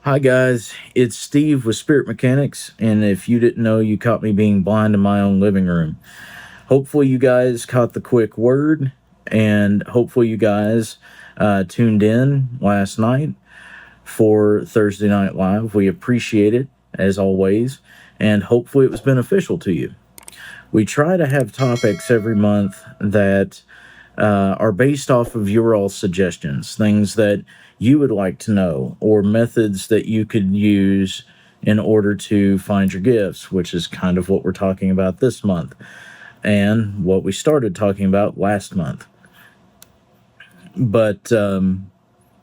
Hi, guys. It's Steve with Spirit Mechanics. And if you didn't know, you caught me being blind in my own living room. Hopefully, you guys caught the quick word, and hopefully, you guys tuned in last night for Thursday Night Live. We appreciate it, as always, and hopefully, it was beneficial to you. We try to have topics every month that are based off of your all suggestions, things that you would like to know, or methods that you could use in order to find your gifts, which is kind of what we're talking about this month and what we started talking about last month. But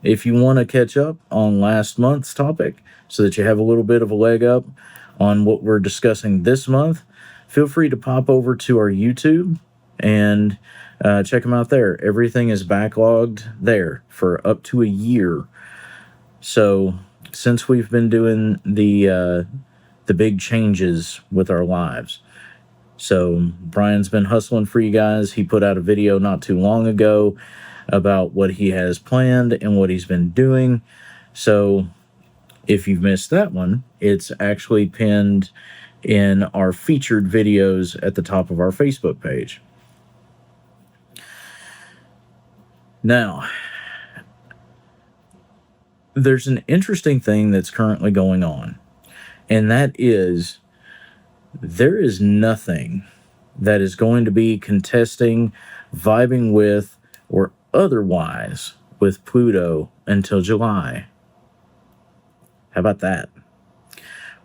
if you want to catch up on last month's topic so that you have a little bit of a leg up on what we're discussing this month, feel free to pop over to our YouTube and check them out there. Everything is backlogged there for up to a year. So since we've been doing the big changes with our lives. So Brian's been hustling for you guys. He put out a video not too long ago about what he has planned and what he's been doing. So if you've missed that one, it's actually pinned in our featured videos at the top of our Facebook page. Now, there's an interesting thing that's currently going on, and that is there is nothing that is going to be contesting, vibing with, or otherwise with Pluto until July. How about that?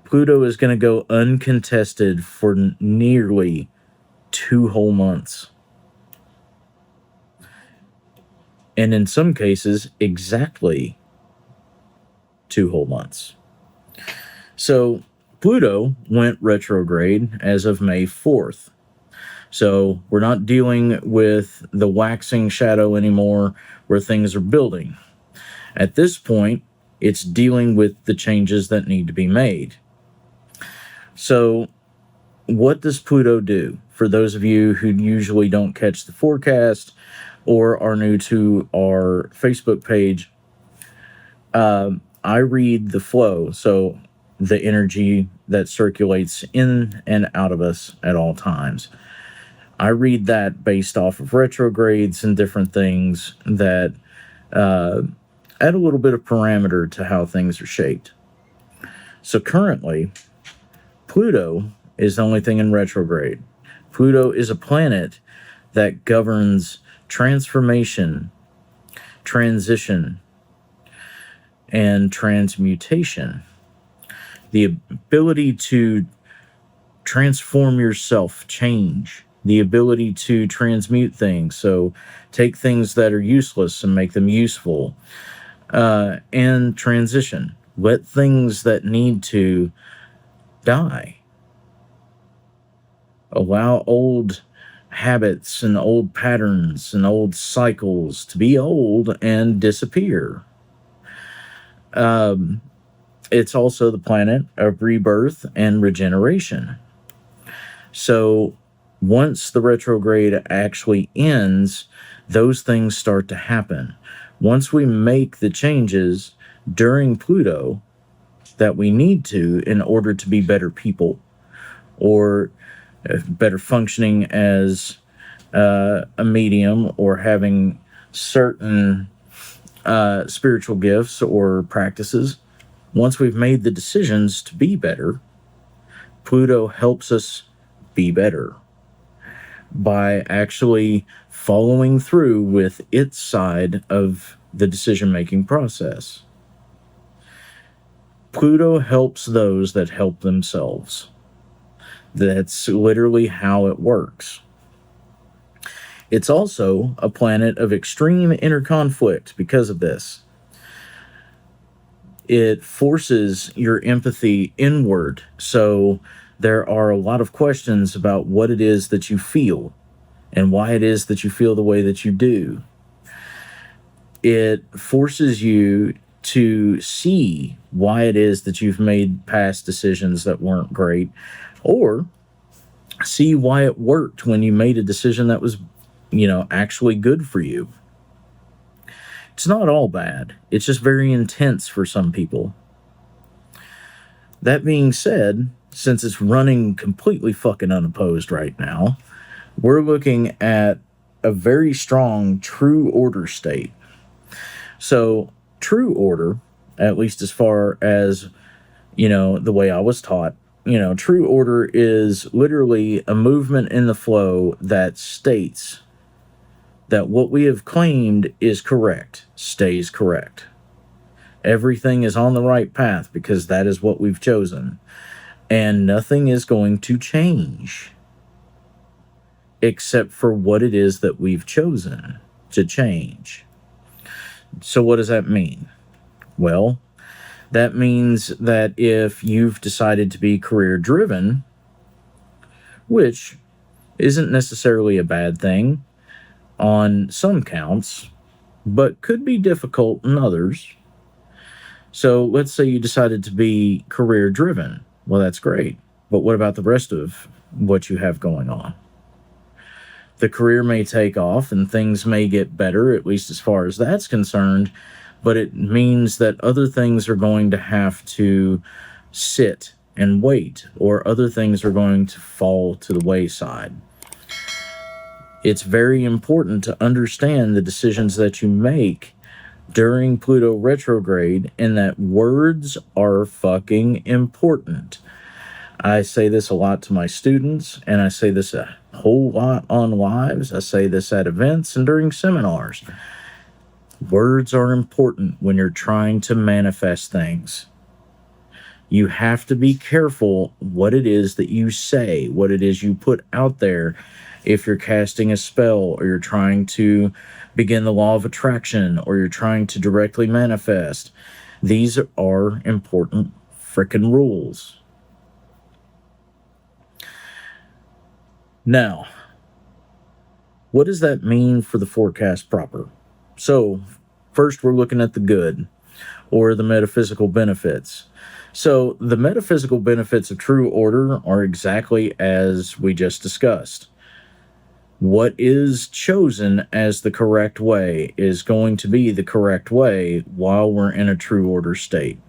Pluto is going to go uncontested for nearly 2 whole months. And in some cases, exactly 2 whole months. So Pluto went retrograde as of May 4th. So we're not dealing with the waxing shadow anymore where things are building. At this point, it's dealing with the changes that need to be made. So what does Pluto do? For those of you who usually don't catch the forecast or are new to our Facebook page, I read the flow, so the energy that circulates in and out of us at all times. I read that based off of retrogrades and different things that add a little bit of parameter to how things are shaped. So currently, Pluto is the only thing in retrograde. Pluto is a planet that governs transformation, transition, and transmutation. The ability to transform yourself, change, the ability to transmute things, so take things that are useless and make them useful, and transition. Let things that need to die. Allow old habits and old patterns and old cycles to be old and disappear. It's also the planet of rebirth and regeneration. So once the retrograde actually ends, those things start to happen. Once we make the changes during Pluto that we need to in order to be better people or better functioning as a medium or having certain spiritual gifts or practices, once we've made the decisions to be better, Pluto helps us be better by actually following through with its side of the decision-making process. Pluto helps those that help themselves. That's literally how it works. It's also a planet of extreme inner conflict because of this. It forces your empathy inward. So there are a lot of questions about what it is that you feel and why it is that you feel the way that you do. It forces you to see why it is that you've made past decisions that weren't great, or see why it worked when you made a decision that was, actually good for you. It's not all bad. It's just very intense for some people. That being said, since it's running completely fucking unopposed right now, we're looking at a very strong true order state. So, true order, at least as far as, the way I was taught, true order is literally a movement in the flow that states that what we have claimed is correct stays correct. Everything is on the right path because that is what we've chosen. And nothing is going to change except for what it is that we've chosen to change. So, what does that mean? Well, that means that if you've decided to be career driven, which isn't necessarily a bad thing on some counts, but could be difficult in others. So let's say you decided to be career driven. Well, that's great. But what about the rest of what you have going on? The career may take off and things may get better, at least as far as that's concerned, but it means that other things are going to have to sit and wait, or other things are going to fall to the wayside. It's very important to understand the decisions that you make during Pluto retrograde, and that words are fucking important. I say this a lot to my students, and I say this a whole lot on lives. I say this at events and during seminars. Words are important when you're trying to manifest things. You have to be careful what it is that you say, what it is you put out there. If you're casting a spell, or you're trying to begin the law of attraction, or you're trying to directly manifest, these are important frickin' rules. Now, what does that mean for the forecast proper? So, first we're looking at the good, or the metaphysical benefits. So, the metaphysical benefits of true order are exactly as we just discussed. What is chosen as the correct way is going to be the correct way while we're in a true order state.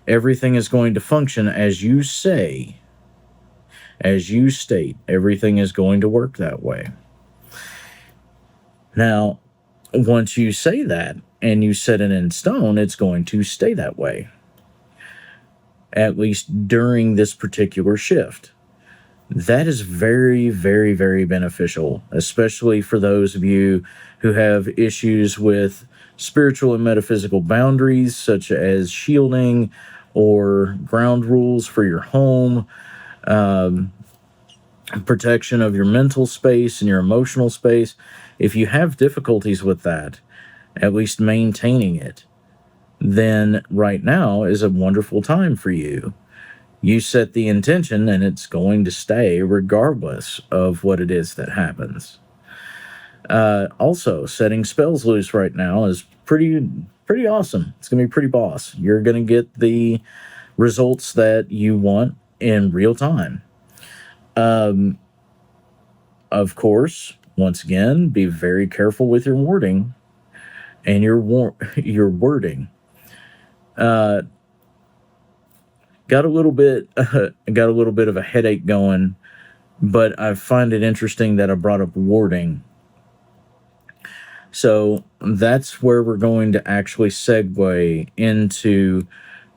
Everything is going to function as you say. As you state, everything is going to work that way. Now, once you say that and you set it in stone, it's going to stay that way, at least during this particular shift. That is very, very, very beneficial, especially for those of you who have issues with spiritual and metaphysical boundaries, such as shielding or ground rules for your home, protection of your mental space and your emotional space. If you have difficulties with that, at least maintaining it, then right now is a wonderful time for you. You set the intention and it's going to stay regardless of what it is that happens. Also, setting spells loose right now is pretty awesome. It's going to be pretty boss. You're going to get the results that you want in real time. Of course, once again, be very careful with your wording and your wording. Got a little bit of a headache going, but I find it interesting that I brought up wording. So that's where we're going to actually segue into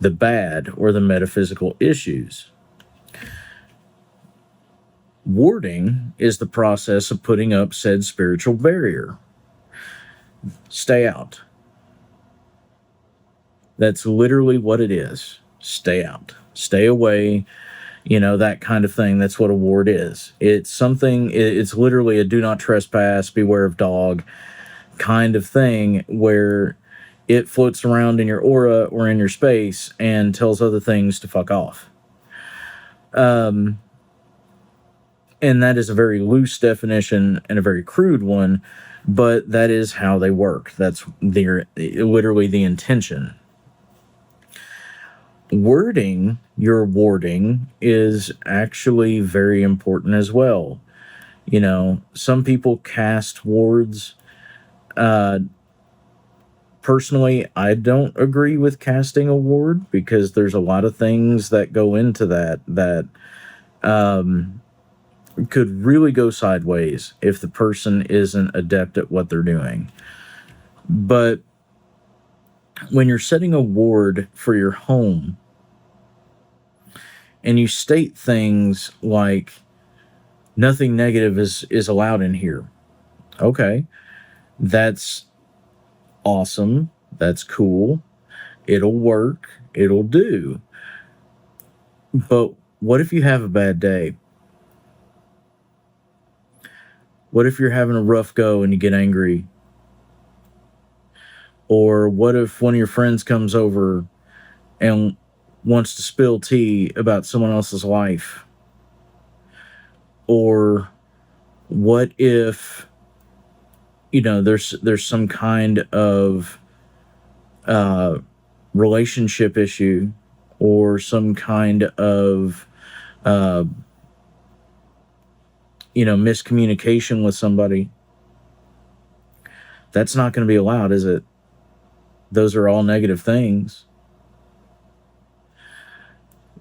the bad, or the metaphysical issues. Warding is the process of putting up said spiritual barrier. Stay out. That's literally what it is. Stay out. Stay away. That kind of thing. That's what a ward is. It's literally a do not trespass, beware of dog kind of thing, where it floats around in your aura or in your space and tells other things to fuck off. And that is a very loose definition and a very crude one, but that is how they work. That's literally the intention. Wording your warding is actually very important as well. Some people cast wards Personally, I don't agree with casting a ward because there's a lot of things that go into that um, could really go sideways if the person isn't adept at what they're doing. But when you're setting a ward for your home and you state things like nothing negative is allowed in here, okay, that's awesome, that's cool, it'll work, it'll do. But what if you have a bad day? What if you're having a rough go and you get angry? Or what if one of your friends comes over and wants to spill tea about someone else's life? Or what if, there's some kind of uh, relationship issue or some kind of uh, miscommunication with somebody? That's not going to be allowed, is it? Those are all negative things.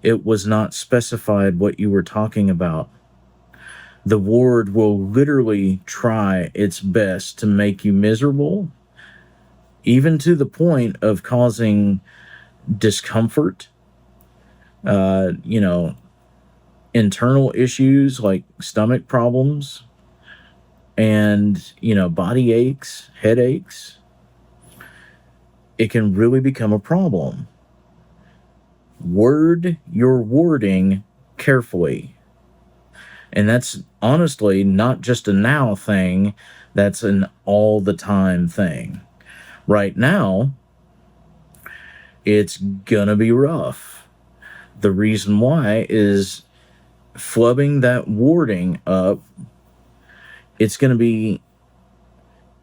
It was not specified what you were talking about. The ward will literally try its best to make you miserable, even to the point of causing discomfort, uh, you know, internal issues like stomach problems and, body aches, headaches. It can really become a problem. Word your wording carefully. And that's honestly not just a now thing, that's an all the time thing. Right now, it's gonna be rough. The reason why is flubbing that wording up, it's gonna be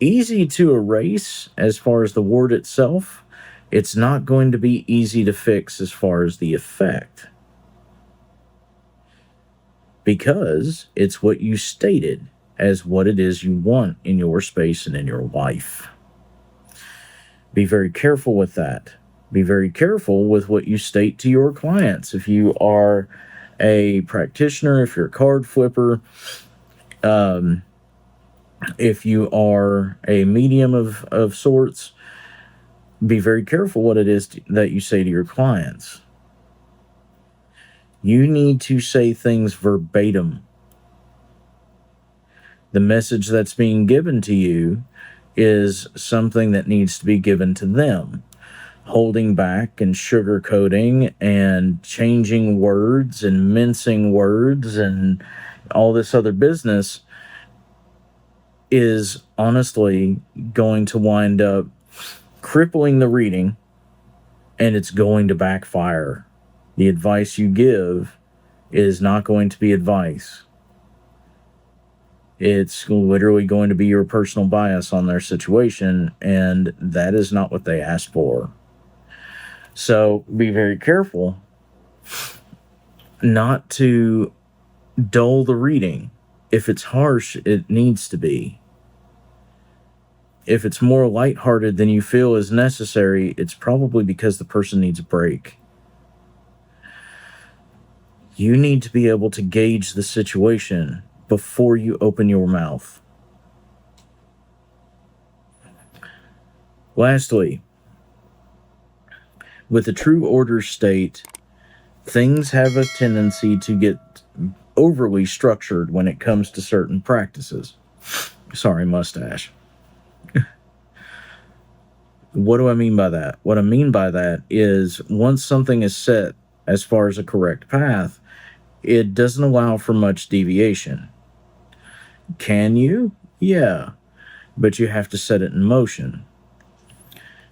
easy to erase as far as the word itself. It's not going to be easy to fix as far as the effect, because it's what you stated as what it is you want in your space and in your life. Be very careful with that. Be very careful with what you state to your clients. If you are a practitioner, if you're a card flipper, if you are a medium of sorts, be very careful what it is that you say to your clients. You need to say things verbatim. The message that's being given to you is something that needs to be given to them. Holding back and sugarcoating and changing words and mincing words and all this other business is honestly going to wind up crippling the reading, and it's going to backfire. The advice you give is not going to be advice. It's literally going to be your personal bias on their situation, and that is not what they asked for. So be very careful not to dull the reading. If it's harsh, it needs to be. If it's more lighthearted than you feel is necessary, it's probably because the person needs a break. You need to be able to gauge the situation before you open your mouth. Lastly, with the true order state, things have a tendency to get overly structured when it comes to certain practices. Sorry, mustache. What do I mean by that? What I mean by that is once something is set as far as a correct path, it doesn't allow for much deviation. Can you? Yeah, but you have to set it in motion.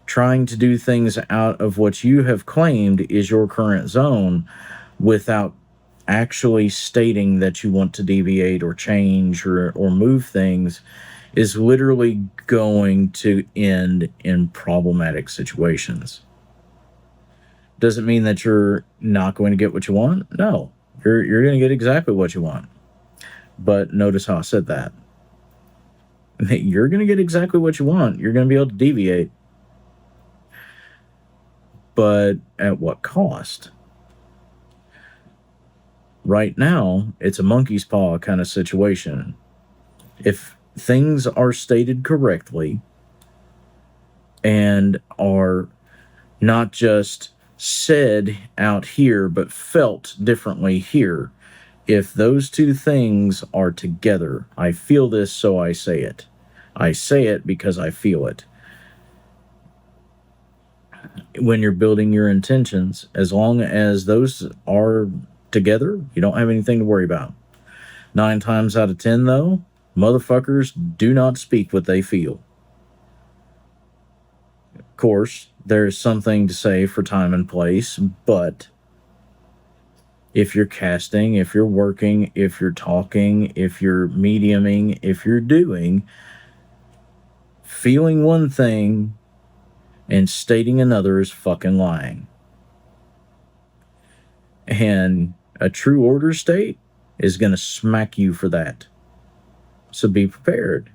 Trying to do things out of what you have claimed is your current zone without actually stating that you want to deviate or change or move things is literally going to end in problematic situations. Does it mean that you're not going to get what you want? No, you're going to get exactly what you want. But notice how I said that. You're going to get exactly what you want. You're going to be able to deviate. but at what cost? Right now, it's a monkey's paw kind of situation. If things are stated correctly and are not just said out here, but felt differently here, if those two things are together, I feel this, so I say it. I say it because I feel it. When you're building your intentions, as long as those are together, you don't have anything to worry about. 9 times out of 10, though, motherfuckers do not speak what they feel. Of course, there's something to say for time and place, but if you're casting, if you're working, if you're talking, if you're mediuming, if you're doing, feeling one thing and stating another is fucking lying. And a true order state is going to smack you for that. So be prepared.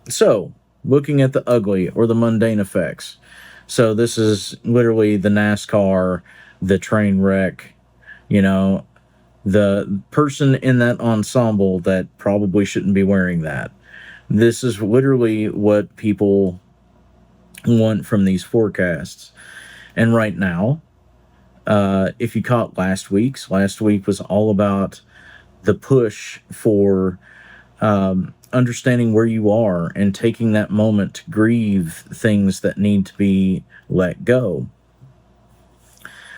So, looking at the ugly or the mundane effects. So this is literally the NASCAR, the train wreck, you know, the person in that ensemble that probably shouldn't be wearing that. This is literally what people want from these forecasts. And right now, if you caught last week was all about the push for understanding where you are and taking that moment to grieve things that need to be let go.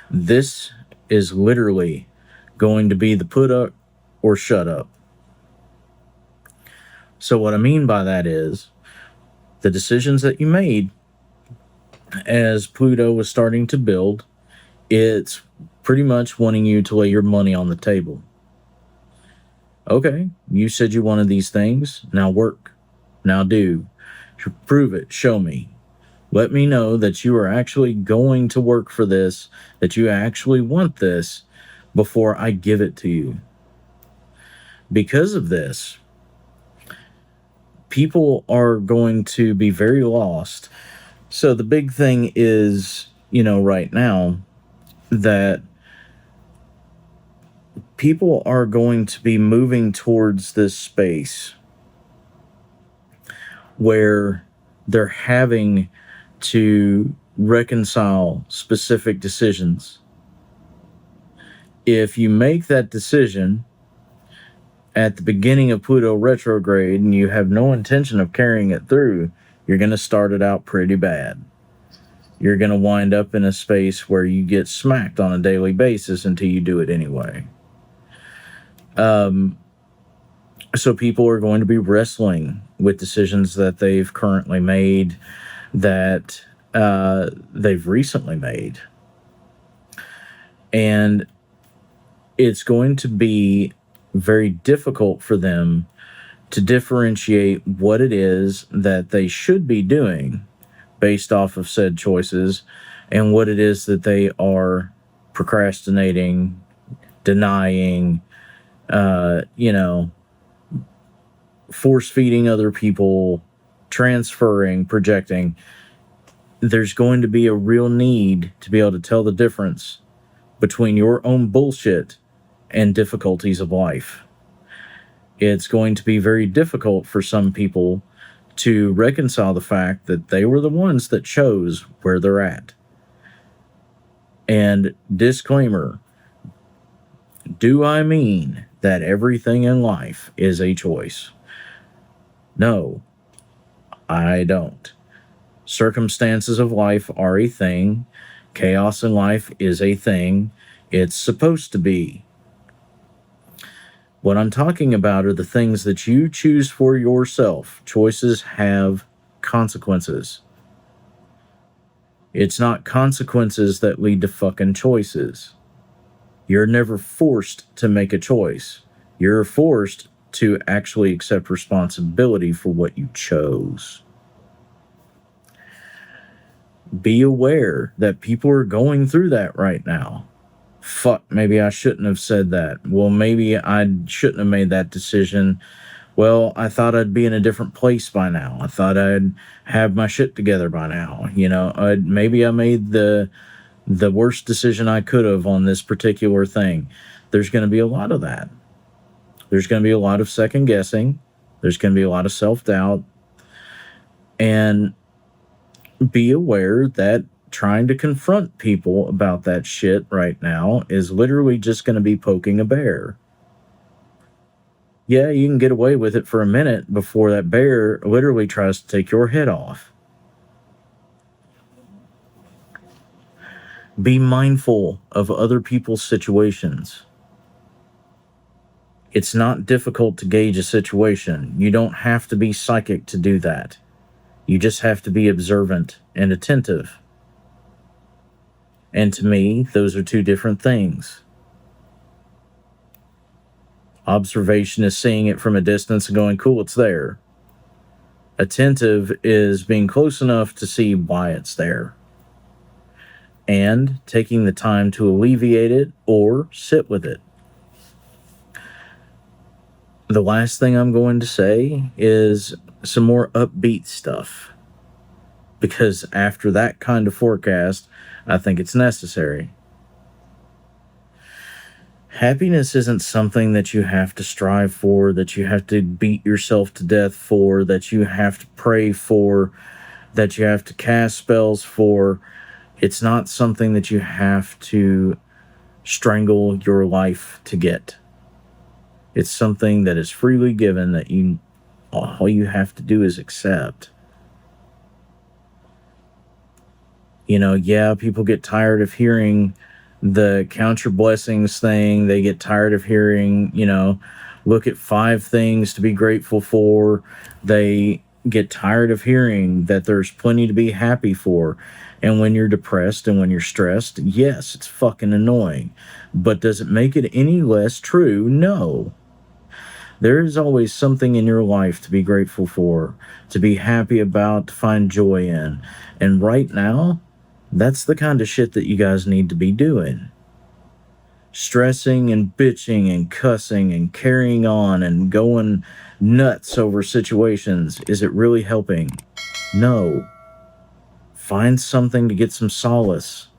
This is literally going to be the put up or shut up. So what I mean by that is the decisions that you made as Pluto was starting to build, it's pretty much wanting you to lay your money on the table. Okay, you said you wanted these things. Now work. Now do. Prove it. Show me. Let me know that you are actually going to work for this, that you actually want this before I give it to you. Because of this, people are going to be very lost. So the big thing is, right now, that people are going to be moving towards this space where they're having to reconcile specific decisions. If you make that decision at the beginning of Pluto retrograde and you have no intention of carrying it through, you're going to start it out pretty bad. You're going to wind up in a space where you get smacked on a daily basis until you do it anyway. So people are going to be wrestling with decisions that they've currently made, that they've recently made. And it's going to be very difficult for them to differentiate what it is that they should be doing based off of said choices and what it is that they are procrastinating, denying, force feeding other people, transferring, projecting. There's going to be a real need to be able to tell the difference between your own bullshit and difficulties of life. It's going to be very difficult for some people to reconcile the fact that they were the ones that chose where they're at. And disclaimer, do I mean that everything in life is a choice? No, I don't. Circumstances of life are a thing. Chaos in life is a thing. It's supposed to be. What I'm talking about are the things that you choose for yourself. Choices have consequences. It's not consequences that lead to fucking choices. You're never forced to make a choice. You're forced to actually accept responsibility for what you chose. Be aware that people are going through that right now. Fuck, maybe I shouldn't have said that. Well, maybe I shouldn't have made that decision. Well, I thought I'd be in a different place by now. I thought I'd have my shit together by now. Maybe I made the worst decision I could have on this particular thing. There's going to be a lot of that. There's going to be a lot of second guessing. There's going to be a lot of self doubt. And be aware that trying to confront people about that shit right now is literally just going to be poking a bear. Yeah, you can get away with it for a minute before that bear literally tries to take your head off. Be mindful of other people's situations. It's not difficult to gauge a situation. You don't have to be psychic to do that. You just have to be observant and attentive. And to me, those are two different things. Observation is seeing it from a distance and going, cool, it's there. Attentive is being close enough to see why it's there. And taking the time to alleviate it or sit with it. The last thing I'm going to say is some more upbeat stuff. Because after that kind of forecast, I think it's necessary. Happiness isn't something that you have to strive for, that you have to beat yourself to death for, that you have to pray for, that you have to cast spells for. It's not something that you have to strangle your life to get. It's something that is freely given that all you have to do is accept. Yeah, people get tired of hearing the count your blessings thing. They get tired of hearing, look at 5 things to be grateful for. They get tired of hearing that there's plenty to be happy for. And when you're depressed and when you're stressed, yes, it's fucking annoying. But does it make it any less true? No. There is always something in your life to be grateful for, to be happy about, to find joy in. And right now, that's the kind of shit that you guys need to be doing. Stressing and bitching and cussing and carrying on and going nuts over situations, is it really helping? No. Find something to get some solace.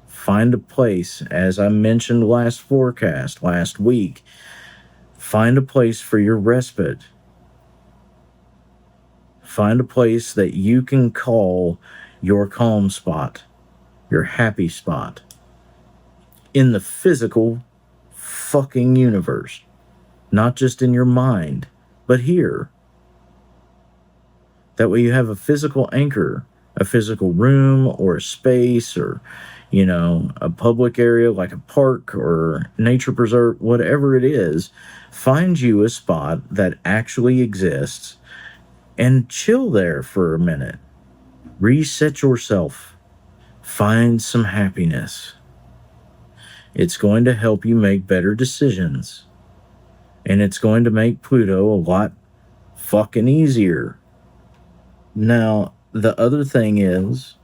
Find a place, as I mentioned last week, find a place for your respite. Find a place that you can call your calm spot, your happy spot, in the physical fucking universe. Not just in your mind, but here. That way you have a physical anchor, a physical room or a space or, a public area like a park or nature preserve, whatever it is. Find you a spot that actually exists and chill there for a minute. Reset yourself. Find some happiness. It's going to help you make better decisions. And it's going to make Pluto a lot fucking easier. Now, the other thing is,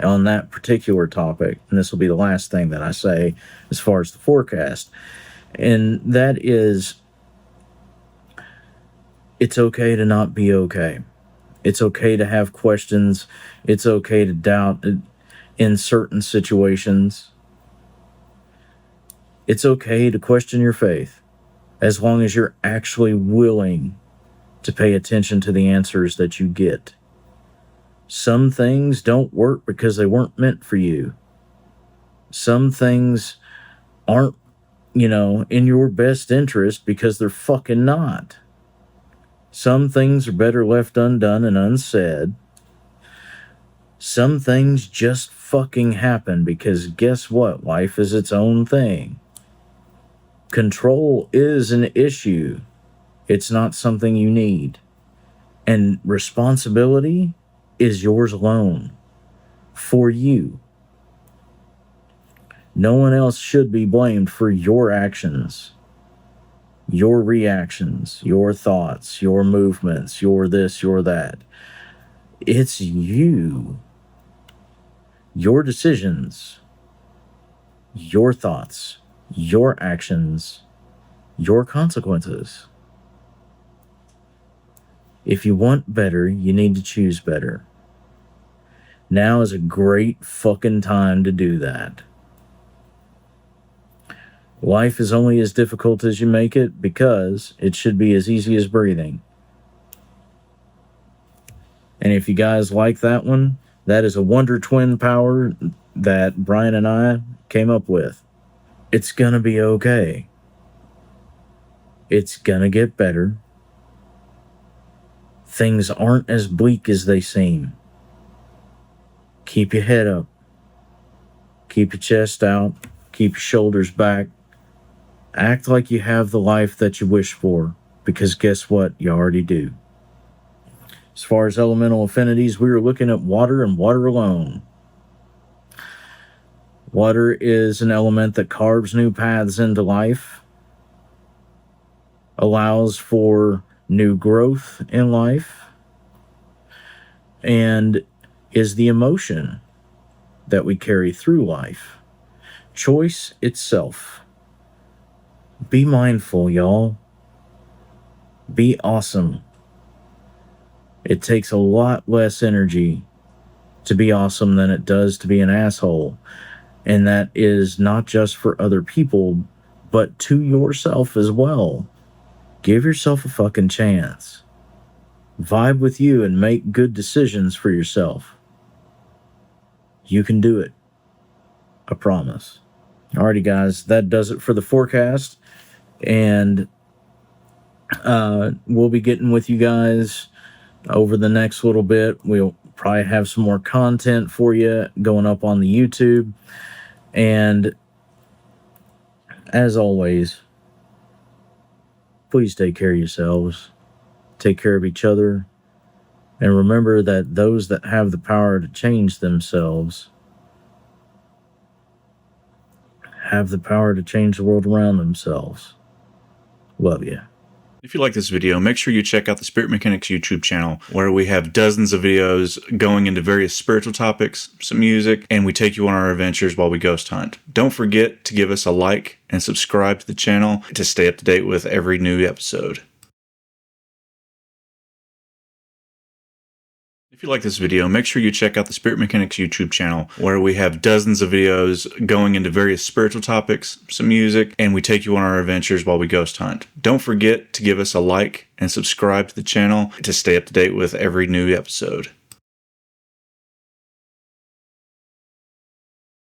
on that particular topic, and this will be the last thing that I say as far as the forecast, and that is, it's okay to not be okay. It's okay to have questions. It's okay to doubt in certain situations. It's okay to question your faith as long as you're actually willing to pay attention to the answers that you get. Some things don't work because they weren't meant for you. Some things aren't, in your best interest because they're fucking not. Some things are better left undone and unsaid. Some things just fucking happen because guess what? Life is its own thing. Control is an issue. It's not something you need. And responsibility is yours alone. For you. No one else should be blamed for your actions, your reactions, your thoughts, your movements, your this, your that. It's you. Your decisions, your thoughts, your actions, your consequences. If you want better, you need to choose better. Now is a great fucking time to do that. Life is only as difficult as you make it because it should be as easy as breathing. And if you guys like that one, that is a Wonder Twin power that Brian and I came up with. It's gonna be okay. It's gonna get better. Things aren't as bleak as they seem. Keep your head up. Keep your chest out. Keep your shoulders back. Act like you have the life that you wish for, because guess what? You already do. As far as elemental affinities, we were looking at water and water alone. Water is an element that carves new paths into life, allows for new growth in life, and is the emotion that we carry through life. Choice itself. Be mindful, y'all. Be awesome. It takes a lot less energy to be awesome than it does to be an asshole. And that is not just for other people, but to yourself as well. Give yourself a fucking chance. Vibe with you and make good decisions for yourself. You can do it. I promise. Alrighty, guys, that does it for the forecast. And we'll be getting with you guys over the next little bit. We'll probably have some more content for you going up on the YouTube. And as always, please take care of yourselves, take care of each other, and remember that those that have the power to change themselves have the power to change the world around themselves. Love you. If you like this video, make sure you check out the Spirit Mechanics YouTube channel, where we have dozens of videos going into various spiritual topics, some music, and we take you on our adventures while we ghost hunt. Don't forget to give us a like and subscribe to the channel to stay up to date with every new episode. If you like this video, make sure you check out the Spirit Mechanics YouTube channel, where we have dozens of videos going into various spiritual topics, some music, and we take you on our adventures while we ghost hunt. Don't forget to give us a like and subscribe to the channel to stay up to date with every new episode.